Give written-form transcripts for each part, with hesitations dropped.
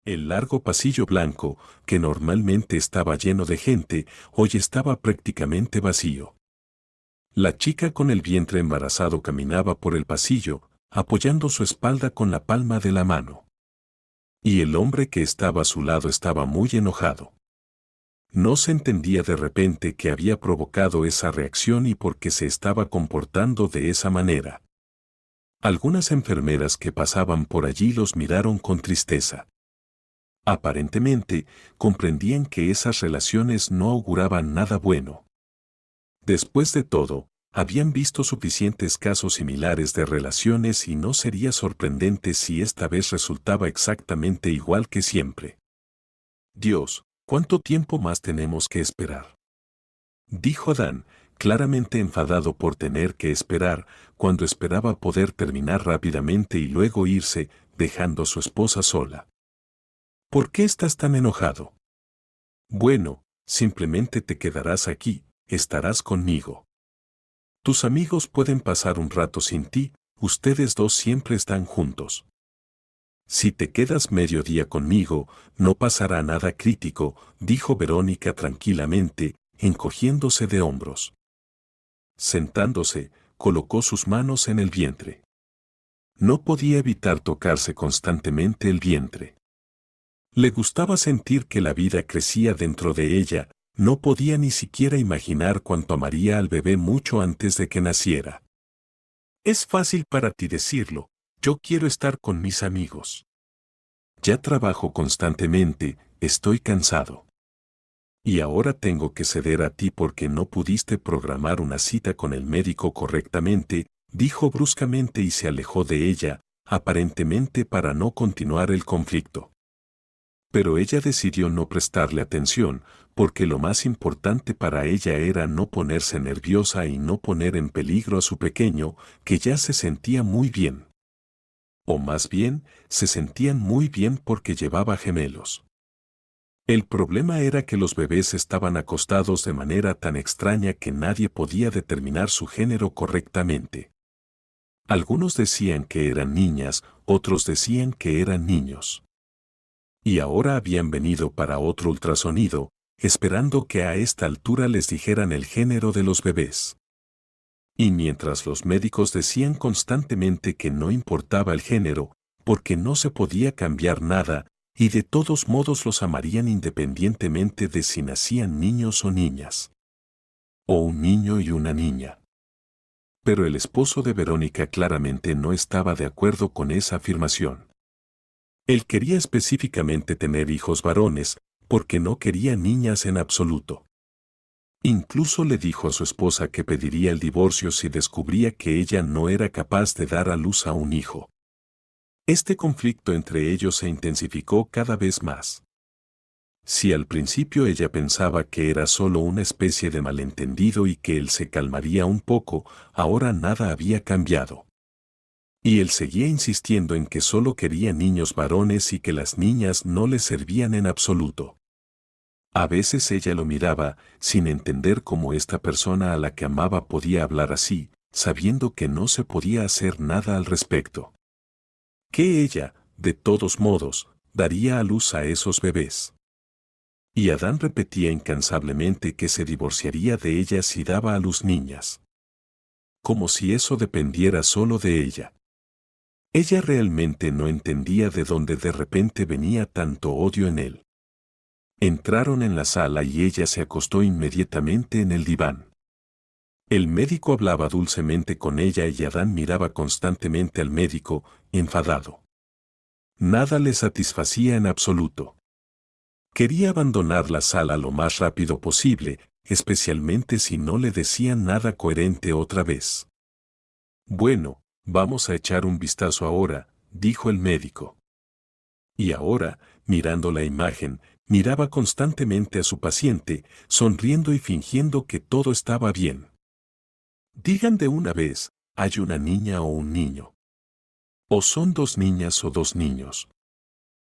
El largo pasillo blanco, que normalmente estaba lleno de gente, hoy estaba prácticamente vacío. La chica con el vientre embarazado caminaba por el pasillo, apoyando su espalda con la palma de la mano. Y el hombre que estaba a su lado estaba muy enojado. No se entendía de repente qué había provocado esa reacción y por qué se estaba comportando de esa manera. Algunas enfermeras que pasaban por allí los miraron con tristeza. Aparentemente, comprendían que esas relaciones no auguraban nada bueno. Después de todo, habían visto suficientes casos similares de relaciones y no sería sorprendente si esta vez resultaba exactamente igual que siempre. Dios, ¿cuánto tiempo más tenemos que esperar? Dijo Adán, claramente enfadado por tener que esperar, cuando esperaba poder terminar rápidamente y luego irse, dejando a su esposa sola. ¿Por qué estás tan enojado? Bueno, simplemente te quedarás aquí, estarás conmigo. Tus amigos pueden pasar un rato sin ti, ustedes dos siempre están juntos. Si te quedas medio día conmigo, no pasará nada crítico, dijo Verónica tranquilamente, encogiéndose de hombros. Sentándose, colocó sus manos en el vientre. No podía evitar tocarse constantemente el vientre. Le gustaba sentir que la vida crecía dentro de ella, no podía ni siquiera imaginar cuánto amaría al bebé mucho antes de que naciera. Es fácil para ti decirlo, yo quiero estar con mis amigos. Ya trabajo constantemente, estoy cansado. Y ahora tengo que ceder a ti porque no pudiste programar una cita con el médico correctamente, dijo bruscamente y se alejó de ella, aparentemente para no continuar el conflicto. Pero ella decidió no prestarle atención, porque lo más importante para ella era no ponerse nerviosa y no poner en peligro a su pequeño, que ya se sentía muy bien. O más bien, se sentían muy bien porque llevaba gemelos. El problema era que los bebés estaban acostados de manera tan extraña que nadie podía determinar su género correctamente. Algunos decían que eran niñas, otros decían que eran niños. Y ahora habían venido para otro ultrasonido, esperando que a esta altura les dijeran el género de los bebés. Y mientras los médicos decían constantemente que no importaba el género, porque no se podía cambiar nada, y de todos modos los amarían independientemente de si nacían niños o niñas. O un niño y una niña. Pero el esposo de Verónica claramente no estaba de acuerdo con esa afirmación. Él quería específicamente tener hijos varones, porque no quería niñas en absoluto. Incluso le dijo a su esposa que pediría el divorcio si descubría que ella no era capaz de dar a luz a un hijo. Este conflicto entre ellos se intensificó cada vez más. Si al principio ella pensaba que era solo una especie de malentendido y que él se calmaría un poco, ahora nada había cambiado. Y él seguía insistiendo en que solo quería niños varones y que las niñas no le servían en absoluto. A veces ella lo miraba, sin entender cómo esta persona a la que amaba podía hablar así, sabiendo que no se podía hacer nada al respecto. Que ella, de todos modos, daría a luz a esos bebés. Y Adán repetía incansablemente que se divorciaría de ella si daba a luz niñas. Como si eso dependiera solo de ella. Ella realmente no entendía de dónde de repente venía tanto odio en él. Entraron en la sala y ella se acostó inmediatamente en el diván. El médico hablaba dulcemente con ella y Adán miraba constantemente al médico, enfadado. Nada le satisfacía en absoluto. Quería abandonar la sala lo más rápido posible, especialmente si no le decían nada coherente otra vez. Bueno, vamos a echar un vistazo ahora, dijo el médico. Y ahora, mirando la imagen, miraba constantemente a su paciente, sonriendo y fingiendo que todo estaba bien. Digan de una vez, ¿hay una niña o un niño? ¿O son dos niñas o dos niños?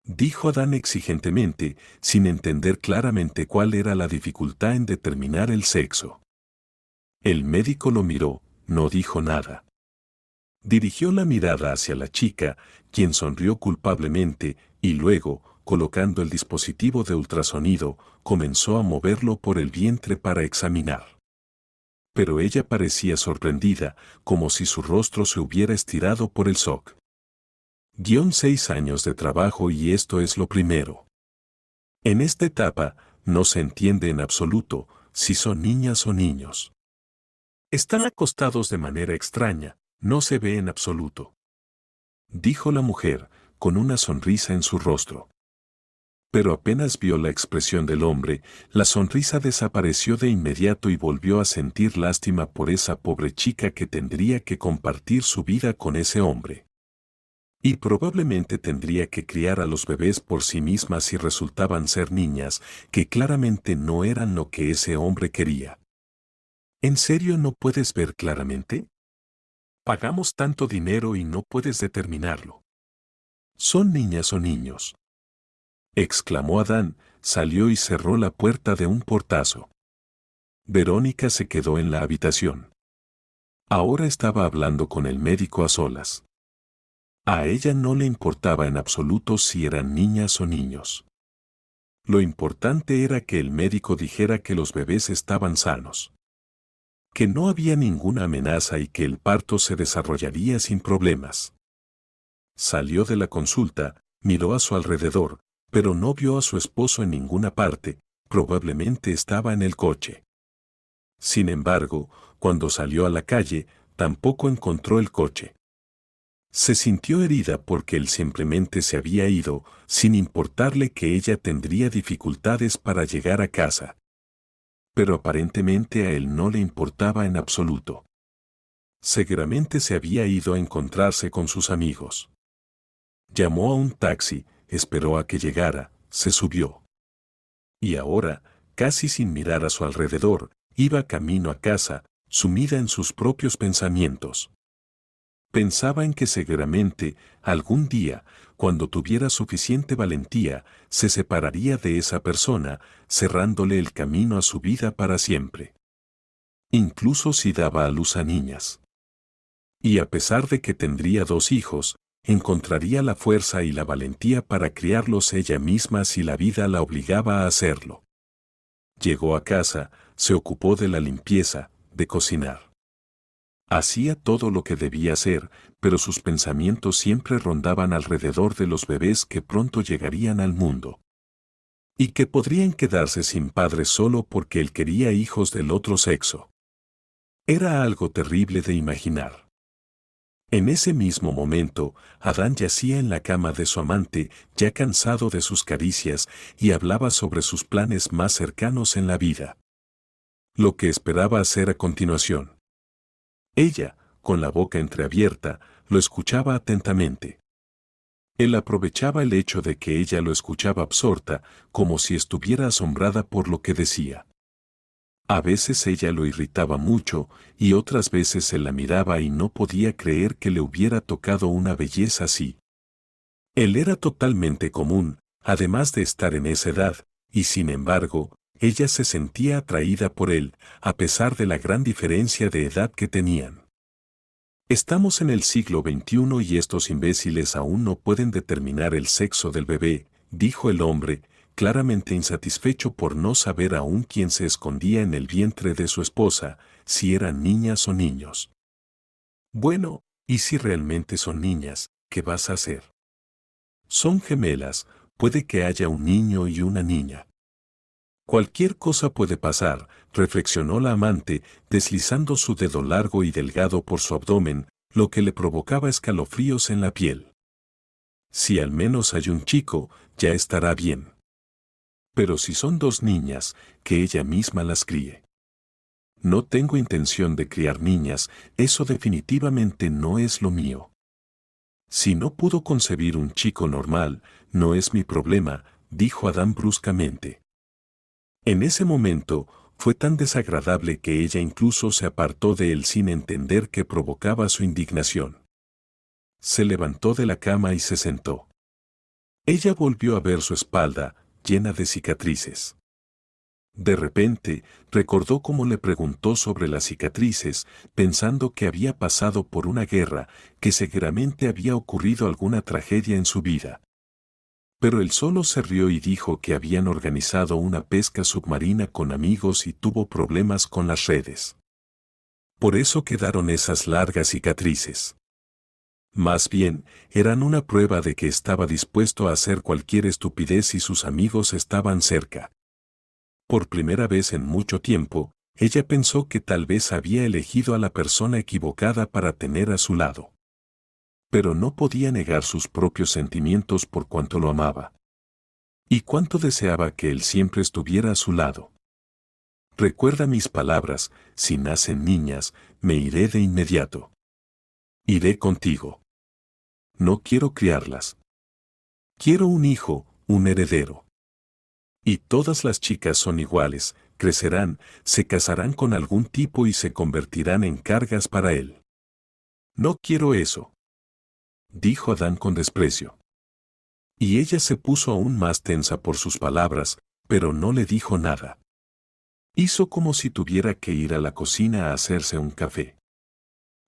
Dijo Adán exigentemente, sin entender claramente cuál era la dificultad en determinar el sexo. El médico lo miró, no dijo nada. Dirigió la mirada hacia la chica, quien sonrió culpablemente, y luego, colocando el dispositivo de ultrasonido, comenzó a moverlo por el vientre para examinar. Pero ella parecía sorprendida, como si su rostro se hubiera estirado por el shock. 6 años de trabajo y esto es lo primero. En esta etapa, no se entiende en absoluto si son niñas o niños. Están acostados de manera extraña, no se ve en absoluto. Dijo la mujer, con una sonrisa en su rostro. Pero apenas vio la expresión del hombre, la sonrisa desapareció de inmediato y volvió a sentir lástima por esa pobre chica que tendría que compartir su vida con ese hombre. Y probablemente tendría que criar a los bebés por sí misma si resultaban ser niñas, que claramente no eran lo que ese hombre quería. ¿En serio no puedes ver claramente? Pagamos tanto dinero y no puedes determinarlo. ¿Son niñas o niños?, exclamó Adán, salió y cerró la puerta de un portazo. Verónica se quedó en la habitación. Ahora estaba hablando con el médico a solas. A ella no le importaba en absoluto si eran niñas o niños. Lo importante era que el médico dijera que los bebés estaban sanos, que no había ninguna amenaza y que el parto se desarrollaría sin problemas. Salió de la consulta, miró a su alrededor, pero no vio a su esposo en ninguna parte, probablemente estaba en el coche. Sin embargo, cuando salió a la calle, tampoco encontró el coche. Se sintió herida porque él simplemente se había ido, sin importarle que ella tendría dificultades para llegar a casa. Pero aparentemente a él no le importaba en absoluto. Seguramente se había ido a encontrarse con sus amigos. Llamó a un taxi, esperó a que llegara, se subió. Y ahora, casi sin mirar a su alrededor, iba camino a casa, sumida en sus propios pensamientos. Pensaba en que seguramente, algún día, cuando tuviera suficiente valentía, se separaría de esa persona, cerrándole el camino a su vida para siempre. Incluso si daba a luz a niñas. Y a pesar de que tendría 2 hijos, encontraría la fuerza y la valentía para criarlos ella misma si la vida la obligaba a hacerlo. Llegó a casa, se ocupó de la limpieza, de cocinar. Hacía todo lo que debía hacer, pero sus pensamientos siempre rondaban alrededor de los bebés que pronto llegarían al mundo. Y que podrían quedarse sin padre solo porque él quería hijos del otro sexo. Era algo terrible de imaginar. En ese mismo momento, Adán yacía en la cama de su amante, ya cansado de sus caricias, y hablaba sobre sus planes más cercanos en la vida. Lo que esperaba hacer a continuación. Ella, con la boca entreabierta, lo escuchaba atentamente. Él aprovechaba el hecho de que ella lo escuchaba absorta, como si estuviera asombrada por lo que decía. A veces ella lo irritaba mucho, y otras veces él la miraba y no podía creer que le hubiera tocado una belleza así. Él era totalmente común, además de estar en esa edad, y sin embargo, ella se sentía atraída por él, a pesar de la gran diferencia de edad que tenían. Estamos en el siglo XXI y estos imbéciles aún no pueden determinar el sexo del bebé, dijo el hombre, claramente insatisfecho por no saber aún quién se escondía en el vientre de su esposa, si eran niñas o niños. Bueno, ¿y si realmente son niñas, qué vas a hacer? Son gemelas, puede que haya un niño y una niña. Cualquier cosa puede pasar, reflexionó la amante, deslizando su dedo largo y delgado por su abdomen, lo que le provocaba escalofríos en la piel. Si al menos hay un chico, ya estará bien. Pero si son 2 niñas, que ella misma las críe. No tengo intención de criar niñas, eso definitivamente no es lo mío. Si no pudo concebir un chico normal, no es mi problema, dijo Adán bruscamente. En ese momento, fue tan desagradable que ella incluso se apartó de él sin entender qué provocaba su indignación. Se levantó de la cama y se sentó. Ella volvió a ver su espalda, llena de cicatrices. De repente, recordó cómo le preguntó sobre las cicatrices, pensando que había pasado por una guerra, que seguramente había ocurrido alguna tragedia en su vida. Pero él solo se rió y dijo que habían organizado una pesca submarina con amigos y tuvo problemas con las redes. Por eso quedaron esas largas cicatrices. Más bien, eran una prueba de que estaba dispuesto a hacer cualquier estupidez si sus amigos estaban cerca. Por primera vez en mucho tiempo, ella pensó que tal vez había elegido a la persona equivocada para tener a su lado. Pero no podía negar sus propios sentimientos por cuanto lo amaba. Y cuánto deseaba que él siempre estuviera a su lado. Recuerda mis palabras, si nacen niñas, me iré de inmediato. Iré contigo. No quiero criarlas. Quiero un hijo, un heredero. Y todas las chicas son iguales, crecerán, se casarán con algún tipo y se convertirán en cargas para él. No quiero eso, dijo Adán con desprecio. Y ella se puso aún más tensa por sus palabras, pero no le dijo nada. Hizo como si tuviera que ir a la cocina a hacerse un café.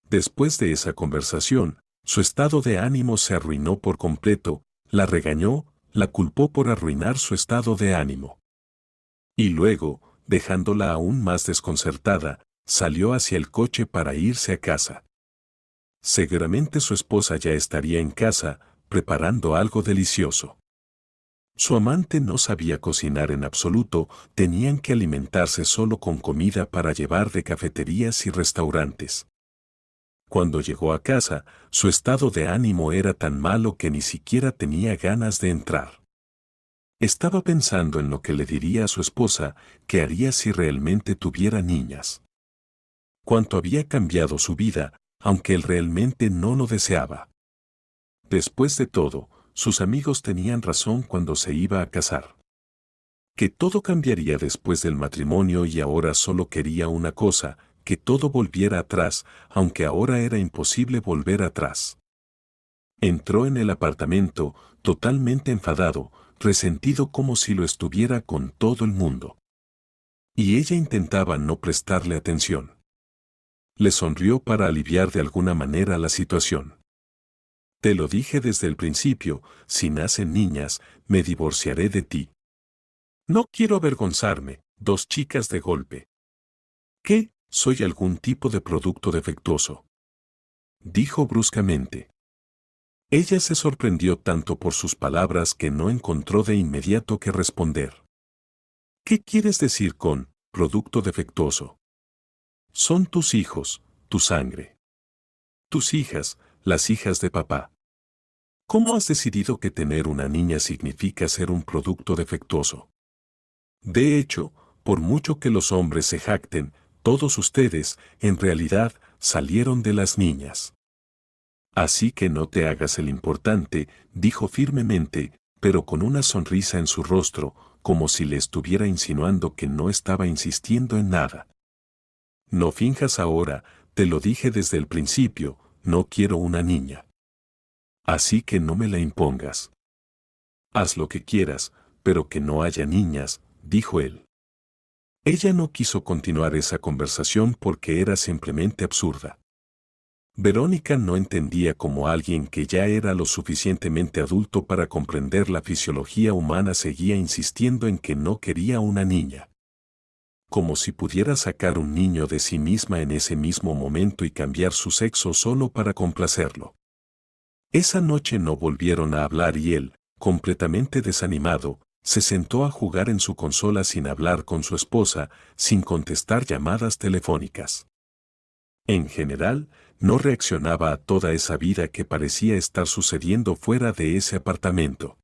Después de esa conversación, su estado de ánimo se arruinó por completo, la regañó, la culpó por arruinar su estado de ánimo. Y luego, dejándola aún más desconcertada, salió hacia el coche para irse a casa. Seguramente su esposa ya estaría en casa, preparando algo delicioso. Su amante no sabía cocinar en absoluto, tenían que alimentarse solo con comida para llevar de cafeterías y restaurantes. Cuando llegó a casa, su estado de ánimo era tan malo que ni siquiera tenía ganas de entrar. Estaba pensando en lo que le diría a su esposa, qué haría si realmente tuviera niñas. Cuánto había cambiado su vida, aunque él realmente no lo deseaba. Después de todo, sus amigos tenían razón cuando se iba a casar. Que todo cambiaría después del matrimonio y ahora solo quería una cosa, que todo volviera atrás, aunque ahora era imposible volver atrás. Entró en el apartamento, totalmente enfadado, resentido como si lo estuviera con todo el mundo. Y ella intentaba no prestarle atención. Le sonrió para aliviar de alguna manera la situación. Te lo dije desde el principio, si nacen niñas, me divorciaré de ti. No quiero avergonzarme, dos chicas de golpe. ¿Qué? ¿Soy algún tipo de producto defectuoso?, dijo bruscamente. Ella se sorprendió tanto por sus palabras que no encontró de inmediato qué responder. ¿Qué quieres decir con producto defectuoso? Son tus hijos, tu sangre. Tus hijas, las hijas de papá. ¿Cómo has decidido que tener una niña significa ser un producto defectuoso? De hecho, por mucho que los hombres se jacten, todos ustedes, en realidad, salieron de las niñas. Así que no te hagas el importante, dijo firmemente, pero con una sonrisa en su rostro, como si le estuviera insinuando que no estaba insistiendo en nada. No finjas ahora, te lo dije desde el principio, no quiero una niña. Así que no me la impongas. Haz lo que quieras, pero que no haya niñas, dijo él. Ella no quiso continuar esa conversación porque era simplemente absurda. Verónica no entendía cómo alguien que ya era lo suficientemente adulto para comprender la fisiología humana seguía insistiendo en que no quería una niña. Como si pudiera sacar un niño de sí misma en ese mismo momento y cambiar su sexo solo para complacerlo. Esa noche no volvieron a hablar y él, completamente desanimado, se sentó a jugar en su consola sin hablar con su esposa, sin contestar llamadas telefónicas. En general, no reaccionaba a toda esa vida que parecía estar sucediendo fuera de ese apartamento.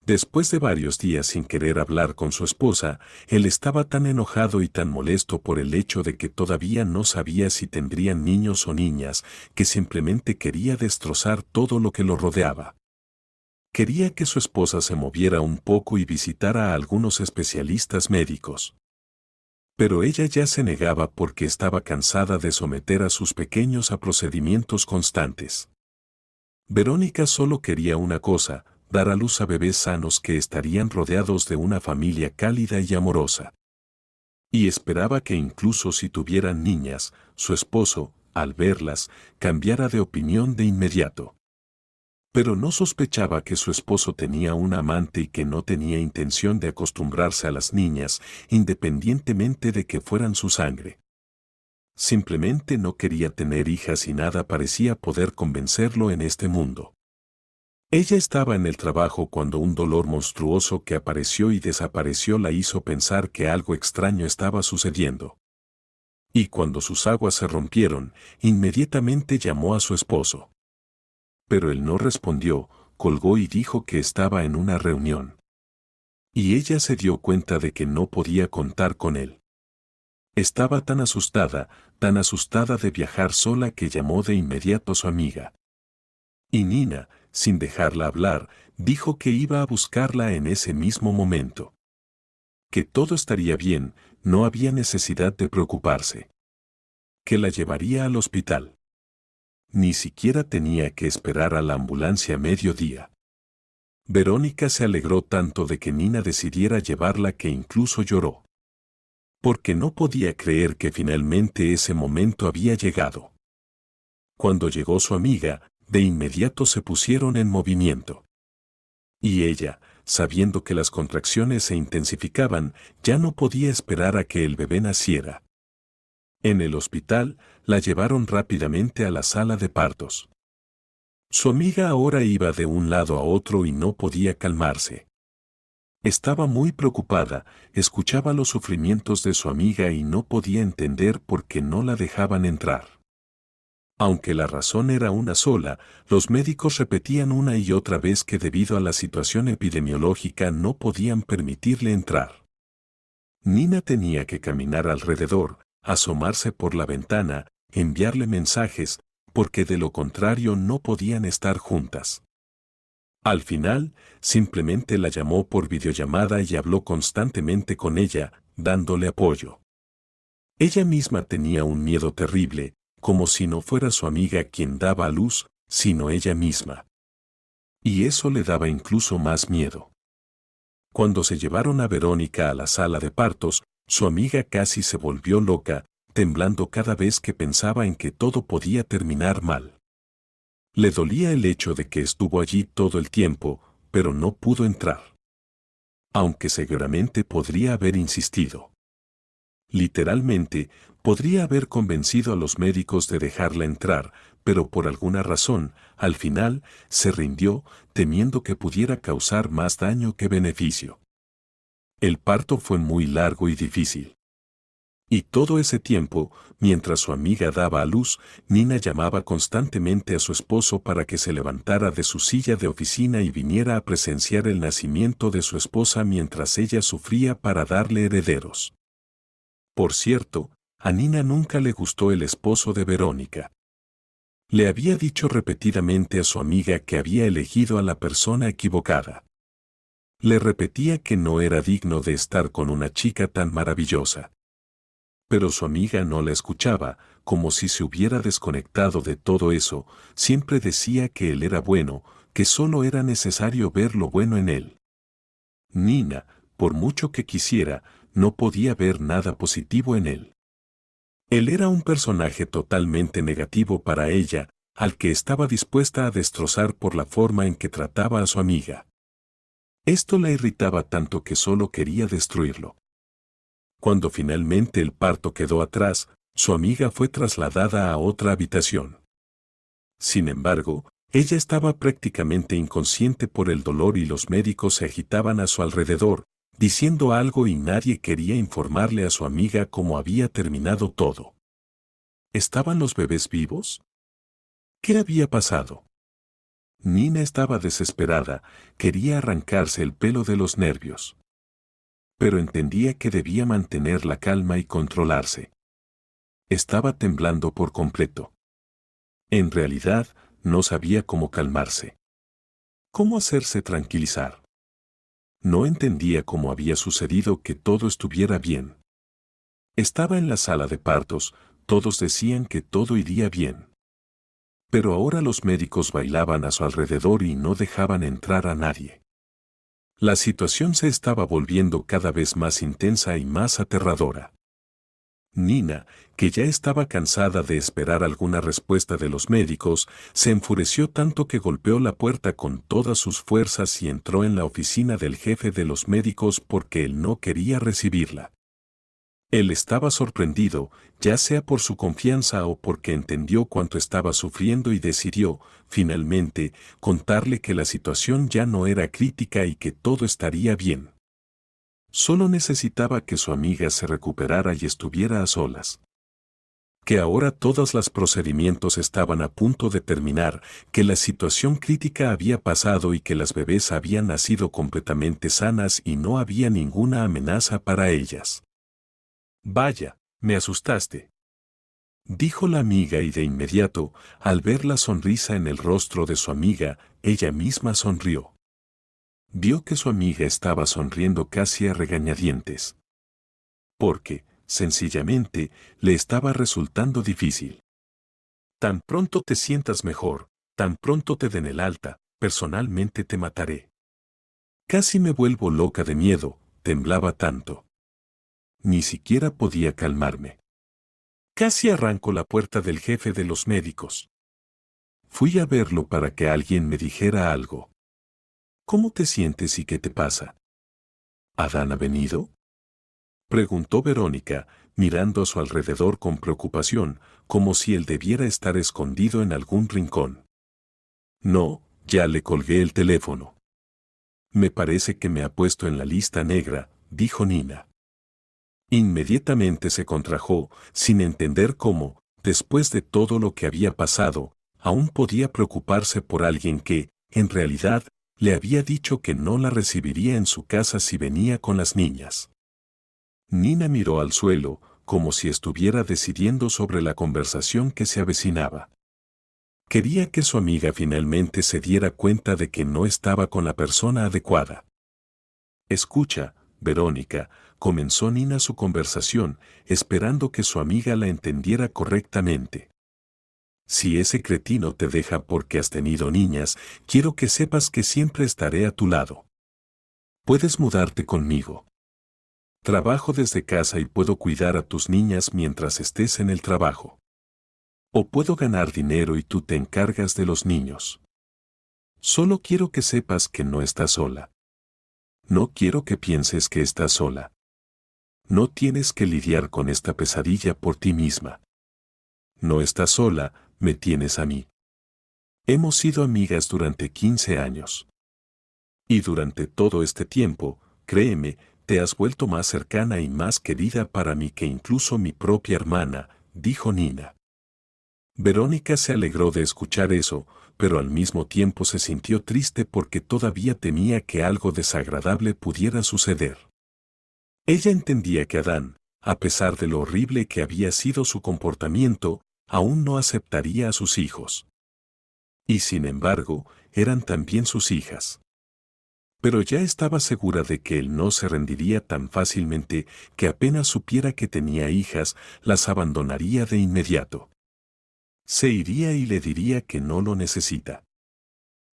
Después de varios días sin querer hablar con su esposa, él estaba tan enojado y tan molesto por el hecho de que todavía no sabía si tendrían niños o niñas, que simplemente quería destrozar todo lo que lo rodeaba. Quería que su esposa se moviera un poco y visitara a algunos especialistas médicos. Pero ella ya se negaba porque estaba cansada de someter a sus pequeños a procedimientos constantes. Verónica solo quería una cosa, dar a luz a bebés sanos que estarían rodeados de una familia cálida y amorosa. Y esperaba que incluso si tuvieran niñas, su esposo, al verlas, cambiara de opinión de inmediato. Pero no sospechaba que su esposo tenía una amante y que no tenía intención de acostumbrarse a las niñas, independientemente de que fueran su sangre. Simplemente no quería tener hijas y nada parecía poder convencerlo en este mundo. Ella estaba en el trabajo cuando un dolor monstruoso que apareció y desapareció la hizo pensar que algo extraño estaba sucediendo. Y cuando sus aguas se rompieron, inmediatamente llamó a su esposo. Pero él no respondió, colgó y dijo que estaba en una reunión. Y ella se dio cuenta de que no podía contar con él. Estaba tan asustada de viajar sola que llamó de inmediato a su amiga. Y Nina, sin dejarla hablar, dijo que iba a buscarla en ese mismo momento. Que todo estaría bien, no había necesidad de preocuparse. Que la llevaría al hospital. Ni siquiera tenía que esperar a la ambulancia a mediodía. Verónica se alegró tanto de que Nina decidiera llevarla que incluso lloró. Porque no podía creer que finalmente ese momento había llegado. Cuando llegó su amiga, de inmediato se pusieron en movimiento. Y ella, sabiendo que las contracciones se intensificaban, ya no podía esperar a que el bebé naciera. En el hospital, la llevaron rápidamente a la sala de partos. Su amiga ahora iba de un lado a otro y no podía calmarse. Estaba muy preocupada, escuchaba los sufrimientos de su amiga y no podía entender por qué no la dejaban entrar. Aunque la razón era una sola, los médicos repetían una y otra vez que debido a la situación epidemiológica no podían permitirle entrar. Nina tenía que caminar alrededor, asomarse por la ventana, enviarle mensajes, porque de lo contrario no podían estar juntas. Al final, simplemente la llamó por videollamada y habló constantemente con ella, dándole apoyo. Ella misma tenía un miedo terrible, como si no fuera su amiga quien daba a luz, sino ella misma. Y eso le daba incluso más miedo. Cuando se llevaron a Verónica a la sala de partos, su amiga casi se volvió loca, temblando cada vez que pensaba en que todo podía terminar mal. Le dolía el hecho de que estuvo allí todo el tiempo, pero no pudo entrar. Aunque seguramente podría haber insistido. Literalmente, podría haber convencido a los médicos de dejarla entrar, pero por alguna razón, al final, se rindió, temiendo que pudiera causar más daño que beneficio. El parto fue muy largo y difícil. Y todo ese tiempo, mientras su amiga daba a luz, Nina llamaba constantemente a su esposo para que se levantara de su silla de oficina y viniera a presenciar el nacimiento de su esposa mientras ella sufría para darle herederos. Por cierto, a Nina nunca le gustó el esposo de Verónica. Le había dicho repetidamente a su amiga que había elegido a la persona equivocada. Le repetía que no era digno de estar con una chica tan maravillosa. Pero su amiga no la escuchaba, como si se hubiera desconectado de todo eso, siempre decía que él era bueno, que solo era necesario ver lo bueno en él. Nina, por mucho que quisiera, no podía ver nada positivo en él. Él era un personaje totalmente negativo para ella, al que estaba dispuesta a destrozar por la forma en que trataba a su amiga. Esto la irritaba tanto que solo quería destruirlo. Cuando finalmente el parto quedó atrás, su amiga fue trasladada a otra habitación. Sin embargo, ella estaba prácticamente inconsciente por el dolor y los médicos se agitaban a su alrededor, diciendo algo y nadie quería informarle a su amiga cómo había terminado todo. ¿Estaban los bebés vivos? ¿Qué había pasado? Nina estaba desesperada, quería arrancarse el pelo de los nervios. Pero entendía que debía mantener la calma y controlarse. Estaba temblando por completo. En realidad, no sabía cómo calmarse. ¿Cómo hacerse tranquilizar? No entendía cómo había sucedido que todo estuviera bien. Estaba en la sala de partos, todos decían que todo iría bien. Pero ahora los médicos bailaban a su alrededor y no dejaban entrar a nadie. La situación se estaba volviendo cada vez más intensa y más aterradora. Nina, que ya estaba cansada de esperar alguna respuesta de los médicos, se enfureció tanto que golpeó la puerta con todas sus fuerzas y entró en la oficina del jefe de los médicos porque él no quería recibirla. Él estaba sorprendido, ya sea por su confianza o porque entendió cuánto estaba sufriendo y decidió, finalmente, contarle que la situación ya no era crítica y que todo estaría bien. Solo necesitaba que su amiga se recuperara y estuviera a solas. Que ahora todos los procedimientos estaban a punto de terminar, que la situación crítica había pasado y que las bebés habían nacido completamente sanas y no había ninguna amenaza para ellas. Vaya, me asustaste, dijo la amiga y de inmediato, al ver la sonrisa en el rostro de su amiga, ella misma sonrió. Vio que su amiga estaba sonriendo casi a regañadientes. Porque, sencillamente, le estaba resultando difícil. Tan pronto te sientas mejor, tan pronto te den el alta, personalmente te mataré. Casi me vuelvo loca de miedo, temblaba tanto. Ni siquiera podía calmarme. Casi arranco la puerta del jefe de los médicos. Fui a verlo para que alguien me dijera algo. ¿Cómo te sientes y qué te pasa? ¿Adán ha venido? Preguntó Verónica, mirando a su alrededor con preocupación, como si él debiera estar escondido en algún rincón. No, ya le colgué el teléfono. Me parece que me ha puesto en la lista negra, dijo Nina. Inmediatamente se contrajo, sin entender cómo, después de todo lo que había pasado, aún podía preocuparse por alguien que, en realidad, le había dicho que no la recibiría en su casa si venía con las niñas. Nina miró al suelo, como si estuviera decidiendo sobre la conversación que se avecinaba. Quería que su amiga finalmente se diera cuenta de que no estaba con la persona adecuada. Escucha, Verónica, comenzó Nina su conversación, esperando que su amiga la entendiera correctamente. Si ese cretino te deja porque has tenido niñas, quiero que sepas que siempre estaré a tu lado. Puedes mudarte conmigo. Trabajo desde casa y puedo cuidar a tus niñas mientras estés en el trabajo. O puedo ganar dinero y tú te encargas de los niños. Solo quiero que sepas que no estás sola. No quiero que pienses que estás sola. No tienes que lidiar con esta pesadilla por ti misma. No estás sola, me tienes a mí. Hemos sido amigas durante 15 años. Y durante todo este tiempo, créeme, te has vuelto más cercana y más querida para mí que incluso mi propia hermana, dijo Nina. Verónica se alegró de escuchar eso, pero al mismo tiempo se sintió triste porque todavía temía que algo desagradable pudiera suceder. Ella entendía que Adán, a pesar de lo horrible que había sido su comportamiento, aún no aceptaría a sus hijos. Y sin embargo, eran también sus hijas. Pero ya estaba segura de que él no se rendiría tan fácilmente que apenas supiera que tenía hijas, las abandonaría de inmediato. Se iría y le diría que no lo necesita.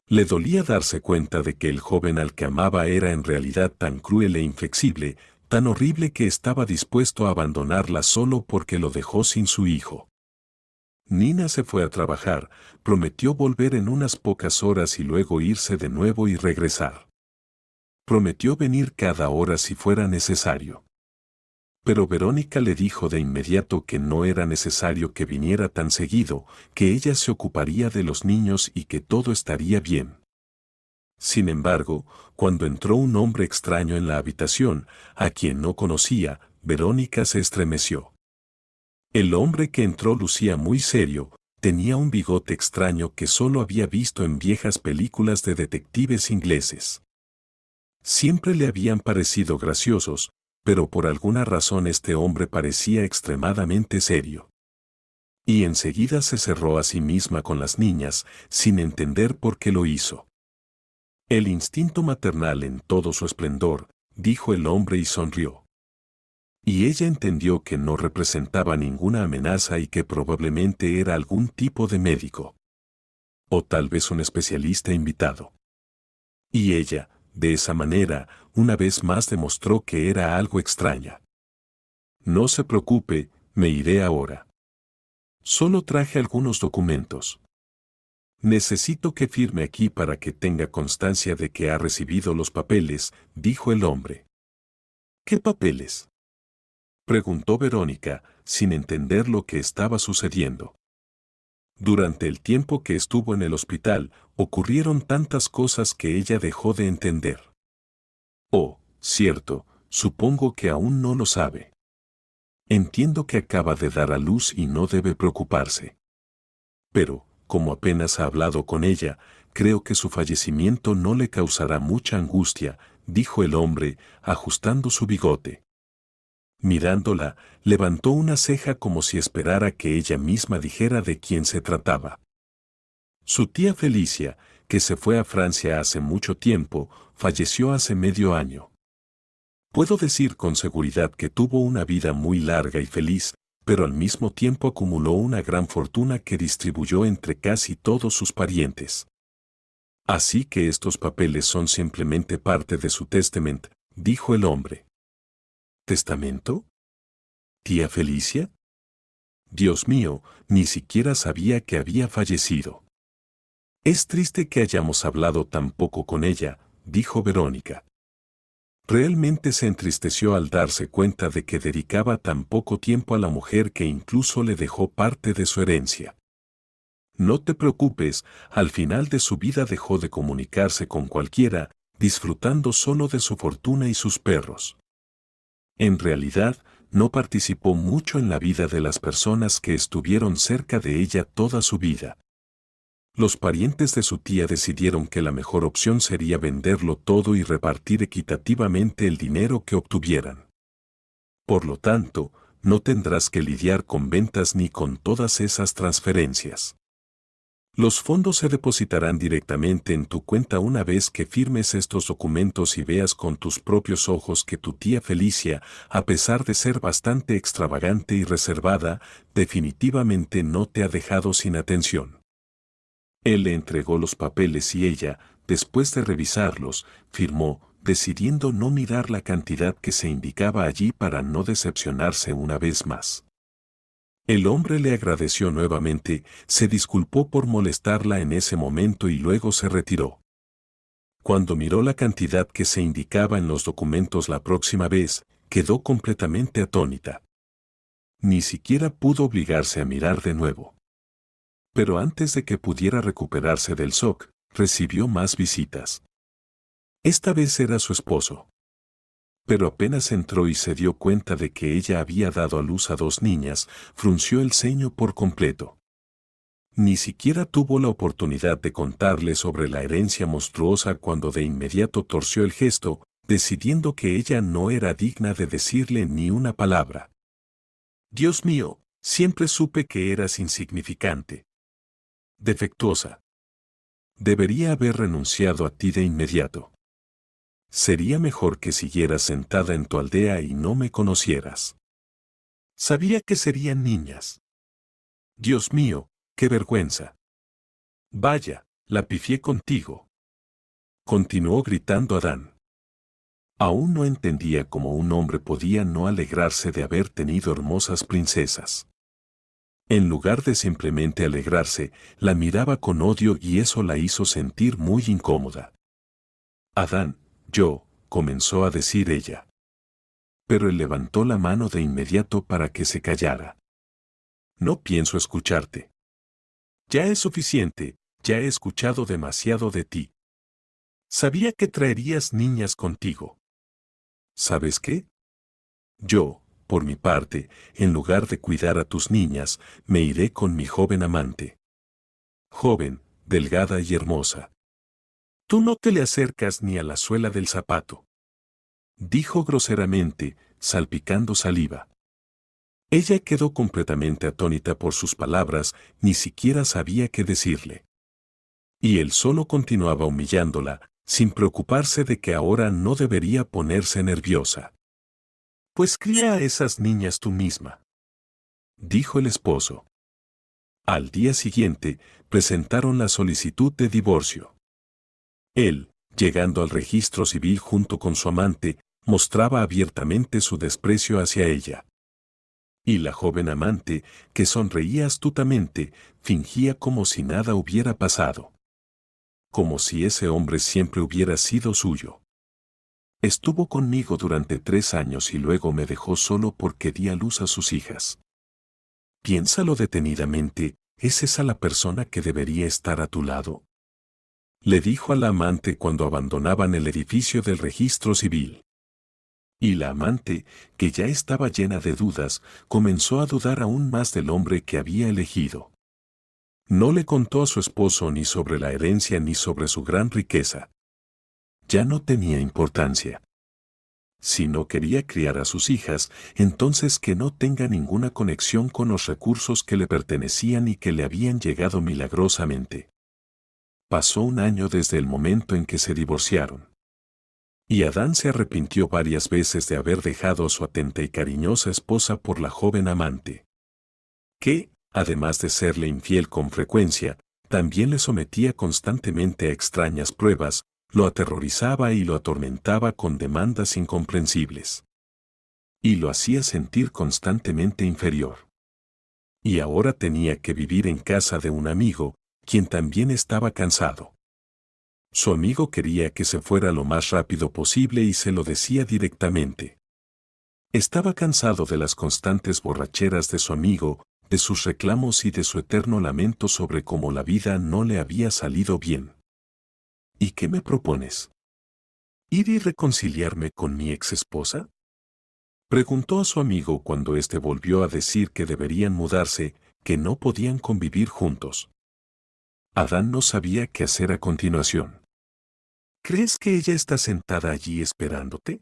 Le dolía darse cuenta de que el joven al que amaba era en realidad tan cruel e inflexible, tan horrible que estaba dispuesto a abandonarla solo porque lo dejó sin su hijo. Nina se fue a trabajar, prometió volver en unas pocas horas y luego irse de nuevo y regresar. Prometió venir cada hora si fuera necesario. Pero Verónica le dijo de inmediato que no era necesario que viniera tan seguido, que ella se ocuparía de los niños y que todo estaría bien. Sin embargo, cuando entró un hombre extraño en la habitación, a quien no conocía, Verónica se estremeció. El hombre que entró lucía muy serio, tenía un bigote extraño que solo había visto en viejas películas de detectives ingleses. Siempre le habían parecido graciosos, pero por alguna razón este hombre parecía extremadamente serio. Y enseguida se cerró a sí misma con las niñas, sin entender por qué lo hizo. El instinto maternal en todo su esplendor, dijo el hombre y sonrió. Y ella entendió que no representaba ninguna amenaza y que probablemente era algún tipo de médico. O tal vez un especialista invitado. Y ella, de esa manera, una vez más demostró que era algo extraña. No se preocupe, Me iré ahora. Solo traje algunos documentos. Necesito que firme aquí para que tenga constancia de que ha recibido los papeles, dijo el hombre. ¿Qué papeles?, preguntó Verónica, sin entender lo que estaba sucediendo. Durante el tiempo que estuvo en el hospital, ocurrieron tantas cosas que ella dejó de entender. Oh, cierto, supongo que aún no lo sabe. Entiendo que acaba de dar a luz y no debe preocuparse. Pero, como apenas ha hablado con ella, creo que su fallecimiento no le causará mucha angustia, dijo el hombre, ajustando su bigote. Mirándola, levantó una ceja como si esperara que ella misma dijera de quién se trataba. Su tía Felicia, que se fue a Francia hace mucho tiempo, falleció hace medio año. Puedo decir con seguridad que tuvo una vida muy larga y feliz, pero al mismo tiempo acumuló una gran fortuna que distribuyó entre casi todos sus parientes. Así que estos papeles son simplemente parte de su testamento, dijo el hombre. ¿Testamento? ¿Tía Felicia? Dios mío, ni siquiera sabía que había fallecido. Es triste que hayamos hablado tan poco con ella, dijo Verónica. Realmente se entristeció al darse cuenta de que dedicaba tan poco tiempo a la mujer que incluso le dejó parte de su herencia. No te preocupes, al final de su vida dejó de comunicarse con cualquiera, disfrutando solo de su fortuna y sus perros. En realidad, no participó mucho en la vida de las personas que estuvieron cerca de ella toda su vida. Los parientes de su tía decidieron que la mejor opción sería venderlo todo y repartir equitativamente el dinero que obtuvieran. Por lo tanto, no tendrás que lidiar con ventas ni con todas esas transferencias. Los fondos se depositarán directamente en tu cuenta una vez que firmes estos documentos y veas con tus propios ojos que tu tía Felicia, a pesar de ser bastante extravagante y reservada, definitivamente no te ha dejado sin atención. Él le entregó los papeles y ella, después de revisarlos, firmó, decidiendo no mirar la cantidad que se indicaba allí para no decepcionarse una vez más. El hombre le agradeció nuevamente, se disculpó por molestarla en ese momento y luego se retiró. Cuando miró la cantidad que se indicaba en los documentos la próxima vez, quedó completamente atónita. Ni siquiera pudo obligarse a mirar de nuevo. Pero antes de que pudiera recuperarse del shock, recibió más visitas. Esta vez era su esposo. Pero apenas entró y se dio cuenta de que ella había dado a luz a 2 niñas, frunció el ceño por completo. Ni siquiera tuvo la oportunidad de contarle sobre la herencia monstruosa cuando de inmediato torció el gesto, decidiendo que ella no era digna de decirle ni una palabra. Dios mío, siempre supe que eras insignificante. Defectuosa. Debería haber renunciado a ti de inmediato. Sería mejor que siguieras sentada en tu aldea y no me conocieras. Sabía que serían niñas. Dios mío, qué vergüenza. Vaya, la pifié contigo. Continuó gritando Adán. Aún no entendía cómo un hombre podía no alegrarse de haber tenido hermosas princesas. En lugar de simplemente alegrarse, la miraba con odio y eso la hizo sentir muy incómoda. Adán, comenzó a decir ella. Pero él levantó la mano de inmediato para que se callara. No pienso escucharte. Ya es suficiente, ya he escuchado demasiado de ti. Sabía que traerías niñas contigo. ¿Sabes qué? Yo, por mi parte, en lugar de cuidar a tus niñas, me iré con mi joven amante. Joven, delgada y hermosa. Tú no te le acercas ni a la suela del zapato. Dijo groseramente, salpicando saliva. Ella quedó completamente atónita por sus palabras, ni siquiera sabía qué decirle. Y él solo continuaba humillándola, sin preocuparse de que ahora no debería ponerse nerviosa. Pues cría a esas niñas tú misma, dijo el esposo. Al día siguiente, presentaron la solicitud de divorcio. Él, llegando al registro civil junto con su amante, mostraba abiertamente su desprecio hacia ella. Y la joven amante, que sonreía astutamente, fingía como si nada hubiera pasado. Como si ese hombre siempre hubiera sido suyo. Estuvo conmigo durante 3 años y luego me dejó solo porque di a luz a sus hijas. Piénsalo detenidamente, ¿es esa la persona que debería estar a tu lado? Le dijo a la amante cuando abandonaban el edificio del registro civil. Y la amante, que ya estaba llena de dudas, comenzó a dudar aún más del hombre que había elegido. No le contó a su esposo ni sobre la herencia ni sobre su gran riqueza. Ya no tenía importancia. Si no quería criar a sus hijas, entonces que no tenga ninguna conexión con los recursos que le pertenecían y que le habían llegado milagrosamente. Pasó un año desde el momento en que se divorciaron. Y Adán se arrepintió varias veces de haber dejado a su atenta y cariñosa esposa por la joven amante, que, además de serle infiel con frecuencia, también le sometía constantemente a extrañas pruebas, lo aterrorizaba y lo atormentaba con demandas incomprensibles. Y lo hacía sentir constantemente inferior. Y ahora tenía que vivir en casa de un amigo, quien también estaba cansado. Su amigo quería que se fuera lo más rápido posible y se lo decía directamente. Estaba cansado de las constantes borracheras de su amigo, de sus reclamos y de su eterno lamento sobre cómo la vida no le había salido bien. ¿Y qué me propones? ¿Ir y reconciliarme con mi exesposa? Preguntó a su amigo cuando éste volvió a decir que deberían mudarse, que no podían convivir juntos. Adán no sabía qué hacer a continuación. ¿Crees que ella está sentada allí esperándote?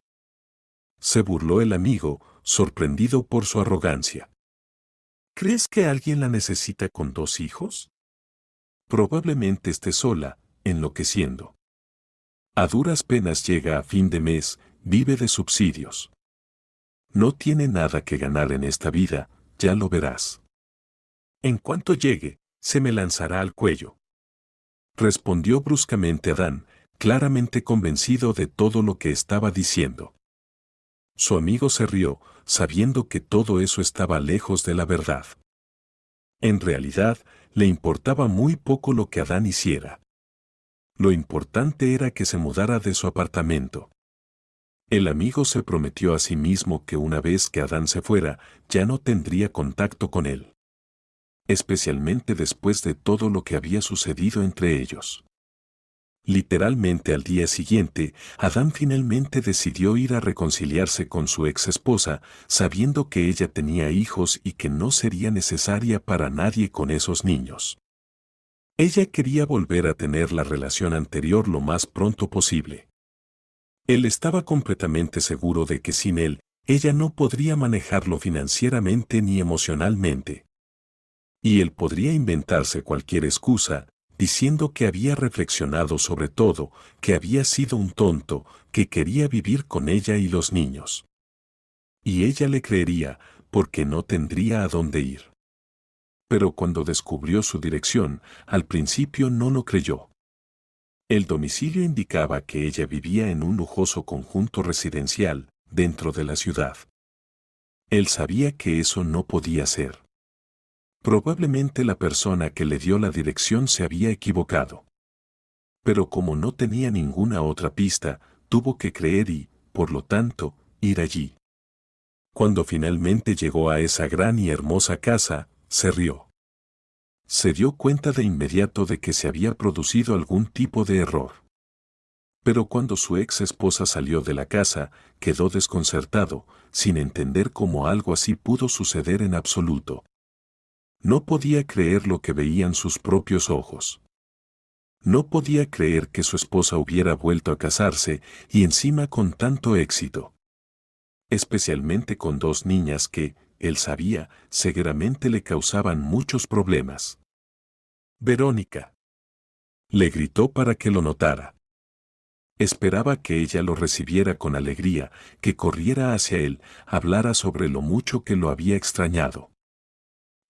Se burló el amigo, sorprendido por su arrogancia. ¿Crees que alguien la necesita con 2 hijos? Probablemente esté sola, enloqueciendo. A duras penas llega a fin de mes, vive de subsidios. No tiene nada que ganar en esta vida, ya lo verás. En cuanto llegue, se me lanzará al cuello. Respondió bruscamente Adán, claramente convencido de todo lo que estaba diciendo. Su amigo se rió, sabiendo que todo eso estaba lejos de la verdad. En realidad, le importaba muy poco lo que Adán hiciera. Lo importante era que se mudara de su apartamento. El amigo se prometió a sí mismo que una vez que Adán se fuera, ya no tendría contacto con él. Especialmente después de todo lo que había sucedido entre ellos. Literalmente al día siguiente, Adán finalmente decidió ir a reconciliarse con su ex esposa, sabiendo que ella tenía hijos y que no sería necesaria para nadie con esos niños. Ella quería volver a tener la relación anterior lo más pronto posible. Él estaba completamente seguro de que sin él, ella no podría manejarlo financieramente ni emocionalmente. Y él podría inventarse cualquier excusa, diciendo que había reflexionado sobre todo, que había sido un tonto, que quería vivir con ella y los niños. Y ella le creería, porque no tendría a dónde ir. Pero cuando descubrió su dirección, al principio no lo creyó. El domicilio indicaba que ella vivía en un lujoso conjunto residencial, dentro de la ciudad. Él sabía que eso no podía ser. Probablemente la persona que le dio la dirección se había equivocado. Pero como no tenía ninguna otra pista, tuvo que creer y, por lo tanto, ir allí. Cuando finalmente llegó a esa gran y hermosa casa, se rió. Se dio cuenta de inmediato de que se había producido algún tipo de error. Pero cuando su ex esposa salió de la casa, quedó desconcertado, sin entender cómo algo así pudo suceder en absoluto. No podía creer lo que veían sus propios ojos. No podía creer que su esposa hubiera vuelto a casarse y encima con tanto éxito. Especialmente con 2 niñas que, él sabía, seguramente le causaban muchos problemas. Verónica. Le gritó para que lo notara. Esperaba que ella lo recibiera con alegría, que corriera hacia él, hablara sobre lo mucho que lo había extrañado.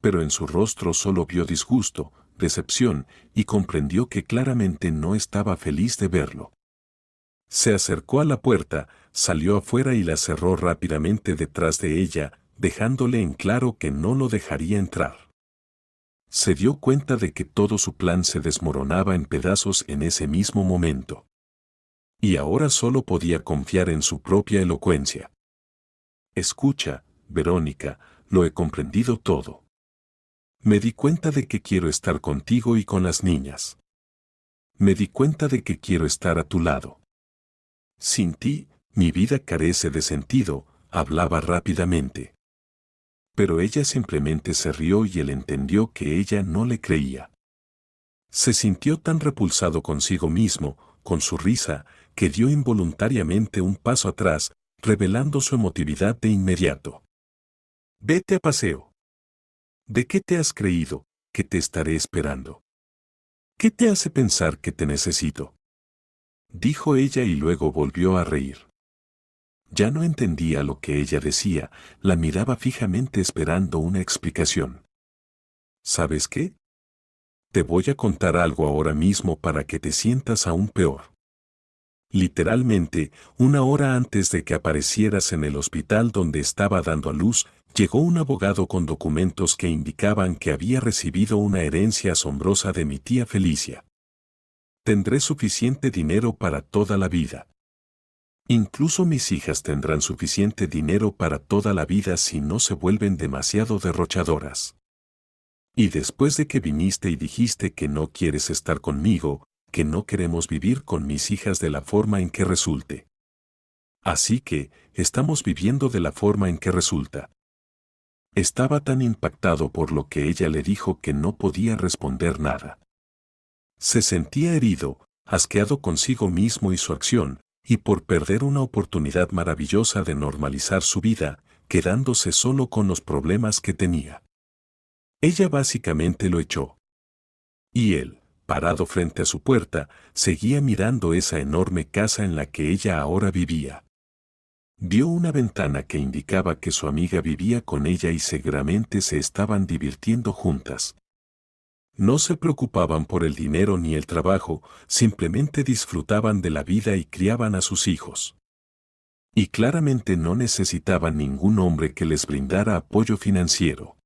Pero en su rostro solo vio disgusto, decepción, y comprendió que claramente no estaba feliz de verlo. Se acercó a la puerta, salió afuera y la cerró rápidamente detrás de ella, dejándole en claro que no lo dejaría entrar. Se dio cuenta de que todo su plan se desmoronaba en pedazos en ese mismo momento. Y ahora solo podía confiar en su propia elocuencia. Escucha, Verónica, lo he comprendido todo. Me di cuenta de que quiero estar contigo y con las niñas. Me di cuenta de que quiero estar a tu lado. Sin ti, mi vida carece de sentido, hablaba rápidamente. Pero ella simplemente se rió y él entendió que ella no le creía. Se sintió tan repulsado consigo mismo, con su risa, que dio involuntariamente un paso atrás, revelando su emotividad de inmediato. Vete a paseo. ¿De qué te has creído, que te estaré esperando? ¿Qué te hace pensar que te necesito? Dijo ella y luego volvió a reír. Ya no entendía lo que ella decía, la miraba fijamente esperando una explicación. ¿Sabes qué? Te voy a contar algo ahora mismo para que te sientas aún peor. Literalmente, 1 hora antes de que aparecieras en el hospital donde estaba dando a luz, llegó un abogado con documentos que indicaban que había recibido una herencia asombrosa de mi tía Felicia. Tendré suficiente dinero para toda la vida. Incluso mis hijas tendrán suficiente dinero para toda la vida si no se vuelven demasiado derrochadoras. Y después de que viniste y dijiste que no quieres estar conmigo, que no queremos vivir con mis hijas de la forma en que resulte. Así que, estamos viviendo de la forma en que resulta. Estaba tan impactado por lo que ella le dijo que no podía responder nada. Se sentía herido, asqueado consigo mismo y su acción, y por perder una oportunidad maravillosa de normalizar su vida, quedándose solo con los problemas que tenía. Ella básicamente lo echó. Y él, parado frente a su puerta, seguía mirando esa enorme casa en la que ella ahora vivía. Vio una ventana que indicaba que su amiga vivía con ella y seguramente se estaban divirtiendo juntas. No se preocupaban por el dinero ni el trabajo, simplemente disfrutaban de la vida y criaban a sus hijos. Y claramente no necesitaban ningún hombre que les brindara apoyo financiero.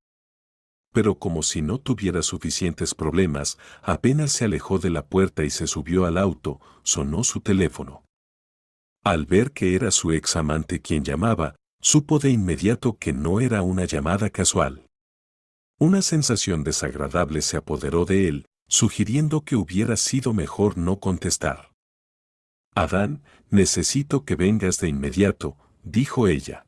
Pero como si no tuviera suficientes problemas, apenas se alejó de la puerta y se subió al auto, sonó su teléfono. Al ver que era su ex amante quien llamaba, supo de inmediato que no era una llamada casual. Una sensación desagradable se apoderó de él, sugiriendo que hubiera sido mejor no contestar. Adán, necesito que vengas de inmediato, dijo ella.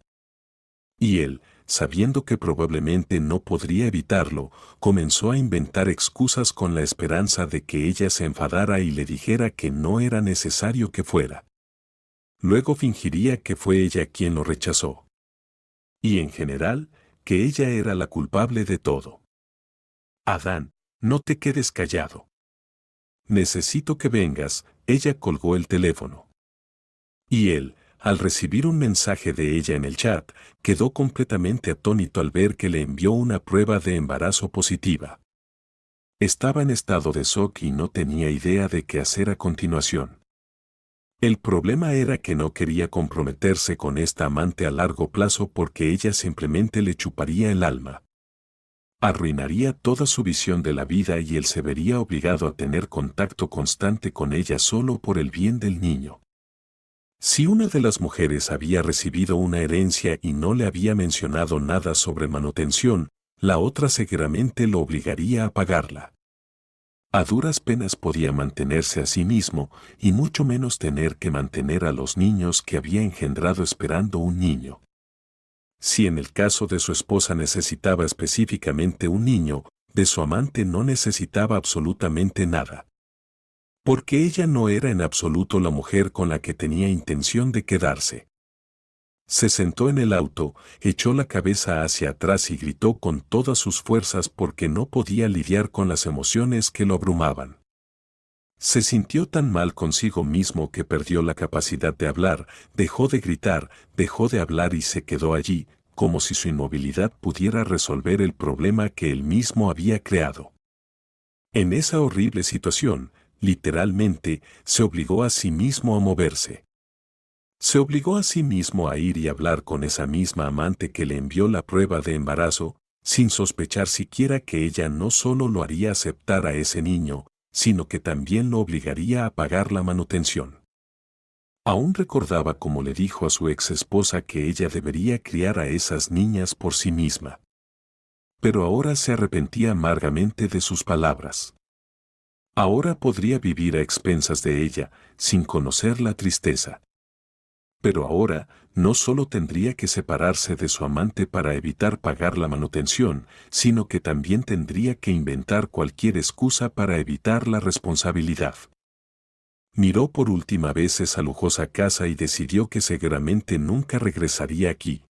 Y él, sabiendo que probablemente no podría evitarlo, comenzó a inventar excusas con la esperanza de que ella se enfadara y le dijera que no era necesario que fuera. Luego fingiría que fue ella quien lo rechazó. Y en general, que ella era la culpable de todo. Adán, no te quedes callado. Necesito que vengas, ella colgó el teléfono. Y él, al recibir un mensaje de ella en el chat, quedó completamente atónito al ver que le envió una prueba de embarazo positiva. Estaba en estado de shock y no tenía idea de qué hacer a continuación. El problema era que no quería comprometerse con esta amante a largo plazo porque ella simplemente le chuparía el alma. Arruinaría toda su visión de la vida y él se vería obligado a tener contacto constante con ella solo por el bien del niño. Si una de las mujeres había recibido una herencia y no le había mencionado nada sobre manutención, la otra seguramente lo obligaría a pagarla. A duras penas podía mantenerse a sí mismo y mucho menos tener que mantener a los niños que había engendrado esperando un niño. Si en el caso de su esposa necesitaba específicamente un niño, de su amante no necesitaba absolutamente nada. Porque ella no era en absoluto la mujer con la que tenía intención de quedarse. Se sentó en el auto, echó la cabeza hacia atrás y gritó con todas sus fuerzas porque no podía lidiar con las emociones que lo abrumaban. Se sintió tan mal consigo mismo que perdió la capacidad de hablar, dejó de gritar, dejó de hablar y se quedó allí, como si su inmovilidad pudiera resolver el problema que él mismo había creado. En esa horrible situación, literalmente, se obligó a sí mismo a moverse. Se obligó a sí mismo a ir y hablar con esa misma amante que le envió la prueba de embarazo, sin sospechar siquiera que ella no solo lo haría aceptar a ese niño, sino que también lo obligaría a pagar la manutención. Aún recordaba cómo le dijo a su ex esposa que ella debería criar a esas niñas por sí misma. Pero ahora se arrepentía amargamente de sus palabras. Ahora podría vivir a expensas de ella, sin conocer la tristeza. Pero ahora, no solo tendría que separarse de su amante para evitar pagar la manutención, sino que también tendría que inventar cualquier excusa para evitar la responsabilidad. Miró por última vez esa lujosa casa y decidió que seguramente nunca regresaría aquí.